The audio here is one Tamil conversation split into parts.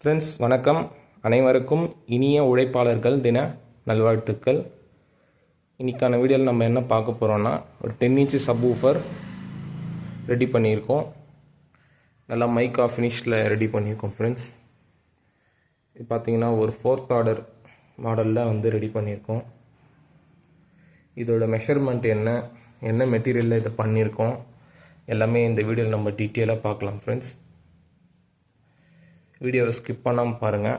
ஃப்ரெண்ட்ஸ் வணக்கம். அனைவருக்கும் இனிய உழைப்பாளர்கள் தின நல்வாழ்த்துக்கள். இன்றைக்கான வீடியோவில் நம்ம என்ன பார்க்க போகிறோன்னா, ஒரு 10 இன்ச்சு சப்வூஃபர் ரெடி பண்ணியிருக்கோம். நல்லா மைக்கா ஃபினிஷில் ரெடி பண்ணியிருக்கோம் ஃப்ரெண்ட்ஸ். இது பார்த்திங்கன்னா ஒரு 4th ஆர்டர் மாடலில் வந்து ரெடி பண்ணியிருக்கோம். இதோட மெஷர்மெண்ட் என்ன மெட்டீரியலில் இதை பண்ணியிருக்கோம் எல்லாமே இந்த வீடியோவில் நம்ம டீட்டெயிலாக பார்க்கலாம் ஃப்ரெண்ட்ஸ். வீடியோவை ஸ்கிப் பண்ணாமல் பாருங்கள்.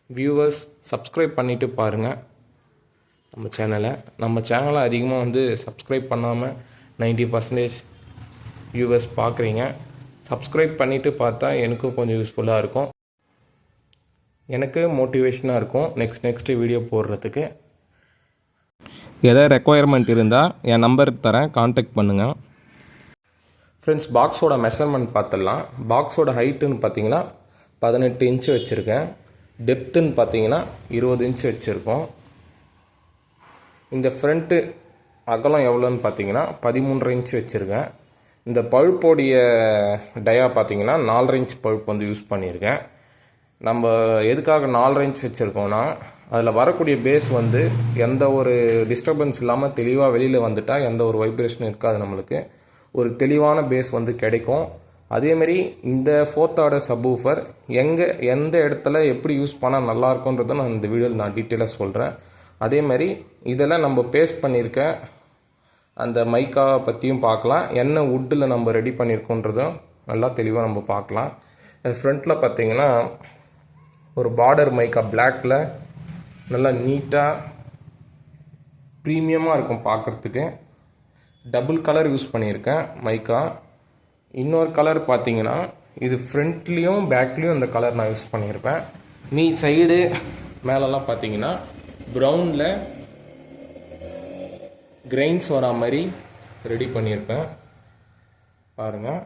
வியூவர்ஸ் சப்ஸ்கிரைப் பண்ணிவிட்டு பாருங்கள் நம்ம சேனலை அதிகமாக வந்து சப்ஸ்கிரைப் பண்ணாமல் 90% வியூவர்ஸ் பார்க்குறீங்க. சப்ஸ்கிரைப் பண்ணிவிட்டு பார்த்தா எனக்கும் கொஞ்சம் யூஸ்ஃபுல்லாக இருக்கும், எனக்கு மோட்டிவேஷனாக இருக்கும் நெக்ஸ்ட் வீடியோ போடுறதுக்கு. எதாவது ரெக்குயர்மெண்ட் இருந்தால் என் நம்பருக்கு தரேன், கான்டாக்ட் பண்ணுங்கள் ஃப்ரெண்ட்ஸ். பாக்ஸோட மெஷர்மெண்ட் பார்த்துடலாம். பாக்ஸோட ஹைட்டுன்னு பார்த்தீங்கன்னா 18 இன்ச்சு வச்சுருக்கேன். டெப்த்துன்னு பார்த்தீங்கன்னா 20 இன்ச்சு வச்சுருக்கோம். இந்த ஃப்ரண்ட்டு அகலம் எவ்வளோன்னு பார்த்தீங்கன்னா 13.5 இன்ச்சு வச்சுருக்கேன். இந்த பழுப்போடைய டயா பார்த்தீங்கன்னா 4.5 இன்ச் பழுப்பு வந்து யூஸ் பண்ணியிருக்கேன். நம்ம எதுக்காக 4.5 இன்ச் வச்சுருக்கோன்னா, அதில் வரக்கூடிய பேஸ் வந்து எந்த ஒரு டிஸ்டர்பன்ஸ் இல்லாமல் தெளிவாக வெளியில் வந்துட்டால் எந்த ஒரு வைப்ரேஷனும் இருக்காது, நம்மளுக்கு ஒரு தெளிவான பேஸ் வந்து கிடைக்கும். அதேமாரி இந்த 4th ஆர்டர் சப்வூஃபர் எந்த இடத்துல எப்படி யூஸ் பண்ணால் நல்லாயிருக்குன்றதை நான் இந்த வீடியோவில் டீட்டெயிலாக சொல்கிறேன். அதேமாதிரி இதெல்லாம் நம்ம பேஸ்ட் பண்ணியிருக்க அந்த மைக்கா பற்றியும் பார்க்கலாம், என்ன வுட்டில் நம்ம ரெடி பண்ணியிருக்கோன்றதும் நல்லா தெளிவாக நம்ம பார்க்கலாம். ஃப்ரண்ட்டில் பார்த்தீங்கன்னா ஒரு பார்டர் மைக்கா பிளாக்கில் நல்லா நீட்டாக ப்ரீமியமாக இருக்கும் பார்க்குறதுக்கு. டபுள் கலர் யூஸ் பண்ணியிருக்கேன் மைக்கா. இன்னொரு கலர் பார்த்தீங்கன்னா இது ஃப்ரண்ட்லேயும் பேக்லேயும் இந்த கலர் நான் யூஸ் பண்ணியிருப்பேன். சைடு மேலெல்லாம் பார்த்தீங்கன்னா ப்ரௌனில் கிரெயின்ஸ் வரா மாதிரி ரெடி பண்ணியிருப்பேன் பாருங்கள்.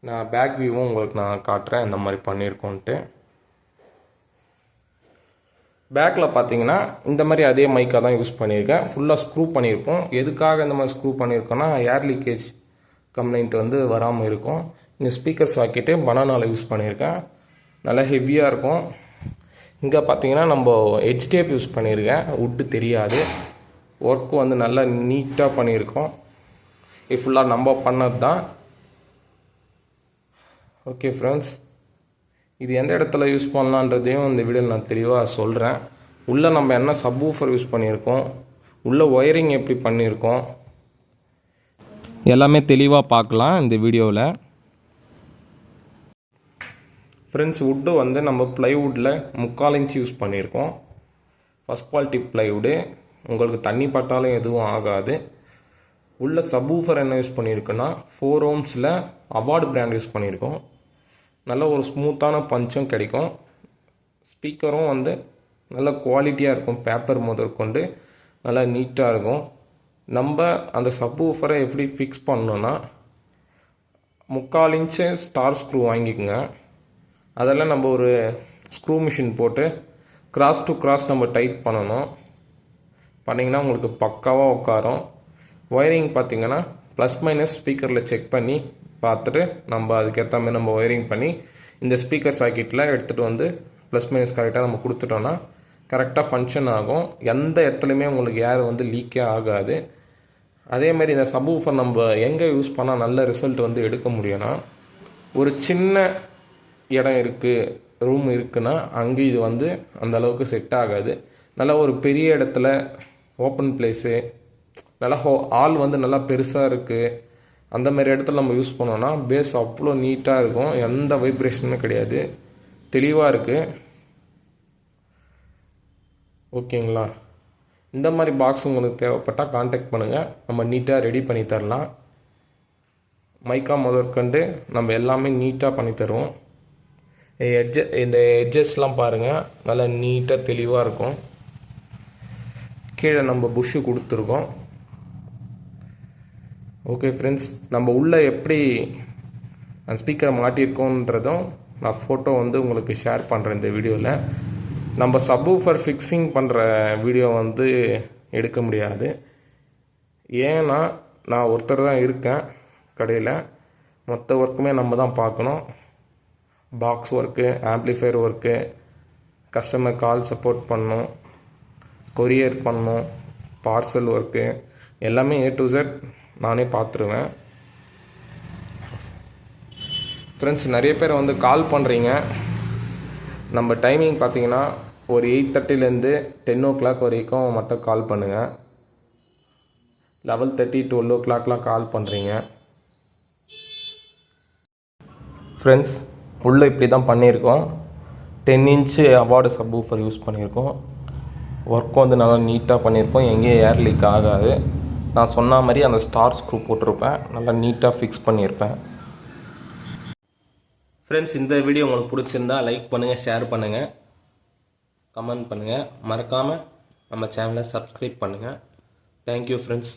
நான் பேக் வியூவும் உங்களுக்கு நான் காட்டுறேன் இந்த மாதிரி பண்ணியிருக்கோன்ட்டு. பேக்கில் பார்த்தீங்கன்னா இந்த மாதிரி அதே மைக்காக தான் யூஸ் பண்ணியிருக்கேன். ஃபுல்லாக ஸ்க்ரூ பண்ணியிருப்போம். எதுக்காக இந்த மாதிரி ஸ்க்ரூ பண்ணியிருக்கோன்னா, ஏர் லீக்கேஜ் கம்ப்ளைண்ட் வந்து வராமல் இருக்கும். இந்த ஸ்பீக்கர் சாக்கெட்டு பனானாவில் யூஸ் பண்ணியிருக்கேன், நல்லா ஹெவியாக இருக்கும். இங்கே பார்த்தீங்கன்னா நம்ம ஹெச் டேப் யூஸ் பண்ணியிருக்கேன், வுட்டு தெரியாது. ஒர்க்கு வந்து நல்லா நீட்டாக பண்ணியிருக்கோம். இது ஃபுல்லாக நம்ம பண்ணது தான். ஓகே ஃப்ரெண்ட்ஸ், இது எந்த இடத்துல யூஸ் பண்ணலான்றதையும் இந்த வீடியோவில் நான் தெளிவாக சொல்கிறேன். உள்ளே நம்ம என்ன சப்வூஃபர் யூஸ் பண்ணியிருக்கோம், உள்ளே ஒயரிங் எப்படி பண்ணியிருக்கோம் எல்லாமே தெளிவாக பார்க்கலாம் இந்த வீடியோவில். ஃப்ரெண்ட்ஸ், வுட்டு வந்து நம்ம ப்ளைவுட்டில் 3/4 இன்ச் யூஸ் பண்ணியிருக்கோம். ஃபஸ்ட் குவாலிட்டி ப்ளைவுட்டு, உங்களுக்கு தண்ணி பட்டாலும் எதுவும் ஆகாது. உள்ள சப்வூஃபர் என்ன யூஸ் பண்ணியிருக்குன்னா 4 ohmஸில் அவார்டு பிராண்ட் யூஸ் பண்ணியிருக்கோம். நல்ல ஒரு ஸ்மூத்தான பஞ்சும் கிடைக்கும். ஸ்பீக்கரும் வந்து நல்ல குவாலிட்டியாக இருக்கும், பேப்பர் முதற்கொண்டு நல்லா நீட்டாக இருக்கும். நம்ம அந்த சப்வூஃபரை எப்படி ஃபிக்ஸ் பண்ணோன்னா, 3/4 இன்ச்சு ஸ்டார் ஸ்க்ரூ வாங்கிக்கோங்க. அதெல்லாம் நம்ம ஒரு ஸ்க்ரூ மிஷின் போட்டு கிராஸ் டு கிராஸ் நம்ம டைட் பண்ணணும். பண்ணிங்கன்னா உங்களுக்கு பக்காவாக உட்காரும். ஒயரிங் பார்த்திங்கன்னா ப்ளஸ் மைனஸ் ஸ்பீக்கரில் செக் பண்ணி பார்த்துட்டு நம்ம அதுக்கேற்ற மாதிரி நம்ம ஒயரிங் பண்ணி இந்த ஸ்பீக்கர் சாக்கெட்டில் எடுத்துகிட்டு வந்து ப்ளஸ் மைனஸ் கரெக்டாக நம்ம கொடுத்துட்டோன்னா கரெக்டாக ஃபங்க்ஷன் ஆகும். எந்த இடத்துலையுமே உங்களுக்கு ஏர் வந்து லீக்கே ஆகாது. அதேமாதிரி இந்த சப்வூஃபர் நம்ம எங்கே யூஸ் பண்ணால் நல்ல ரிசல்ட் வந்து எடுக்க முடியும்னா, ஒரு சின்ன இடம் இருக்குது, ரூம் இருக்குன்னா அங்கே இது வந்து அந்த அளவுக்கு செட் ஆகாது. நல்லா ஒரு பெரிய இடத்துல ஓப்பன் பிளேஸு, நல்லா ஆள் வந்து நல்லா பெருசாக இருக்குது, அந்த மாதிரி இடத்துல நம்ம யூஸ் பண்ணோன்னா பேஸ் அவ்வளோ நீட்டாக இருக்கும், எந்த வைப்ரேஷனுமே கிடையாது, தெளிவாக இருக்குது. ஓகேங்களா? இந்த மாதிரி பாக்ஸ் உங்களுக்கு தேவைப்பட்டால் கான்டாக்ட் பண்ணுங்கள், நம்ம நீட்டாக ரெடி பண்ணி தரலாம். மைக்கா முதற்கண்டு நம்ம எல்லாமே நீட்டாக பண்ணி தருவோம். இந்த எட்ஜஸ்லாம் பாருங்கள், நல்லா நீட்டாக தெளிவாக இருக்கும். கீழே நம்ம புஷ்ஷு கொடுத்துருக்கோம். ஓகே ஃப்ரெண்ட்ஸ், நம்ம உள்ளே எப்படி அந்த ஸ்பீக்கரை மாட்டியிருக்கோன்றதும் நான் ஃபோட்டோ வந்து உங்களுக்கு ஷேர் பண்ணுறேன் இந்த வீடியோவில். நம்ம சப்வூஃபர் ஃபிக்ஸிங் பண்ணுற வீடியோ வந்து எடுக்க முடியாது, ஏன்னா நான் ஒருத்தர் தான் இருக்கேன் கடையில், மொத்த ஒர்க்குமே நம்ம தான் பார்க்கணும். Box work, amplifier work, customer கால் சப்போர்ட் பண்ணணும், கொரியர் பண்ணணும், பார்சல் ஒர்க்கு எல்லாமே A to Z நானே பார்த்துருவேன். ஃப்ரெண்ட்ஸ், நிறைய பேர் வந்து கால் பண்ணுறீங்க. நம்ம டைமிங் பார்த்தீங்கன்னா ஒரு 8:30லேருந்து 10 வரைக்கும் மட்டும் கால் பண்ணுங்கள். 11:30 12 கால் பண்ணுறீங்க. ஃப்ரெண்ட்ஸ், உள்ளே இப்படி தான் பண்ணியிருக்கோம். 10 இன்ச்சு அவார்டு சப்வூஃபர் யூஸ் பண்ணியிருக்கோம். ஒர்க் வந்து நல்லா நீட்டாக பண்ணியிருக்கோம். எங்கேயும் ஏர் லீக் ஆகாது. நான் சொன்ன மாதிரி அந்த ஸ்டார் ஸ்க்ரூ போட்டிருப்பேன். நல்லா நீட்டாக ஃபிக்ஸ் பண்ணியிருப்பேன். ஃப்ரெண்ட்ஸ், இந்த வீடியோ உங்களுக்கு பிடிச்சிருந்தா லைக் பண்ணுங்கள், ஷேர் பண்ணுங்கள், கமெண்ட் பண்ணுங்கள். மறக்காமல் நம்ம சேனலை சப்ஸ்கிரைப் பண்ணுங்கள். Thank you friends.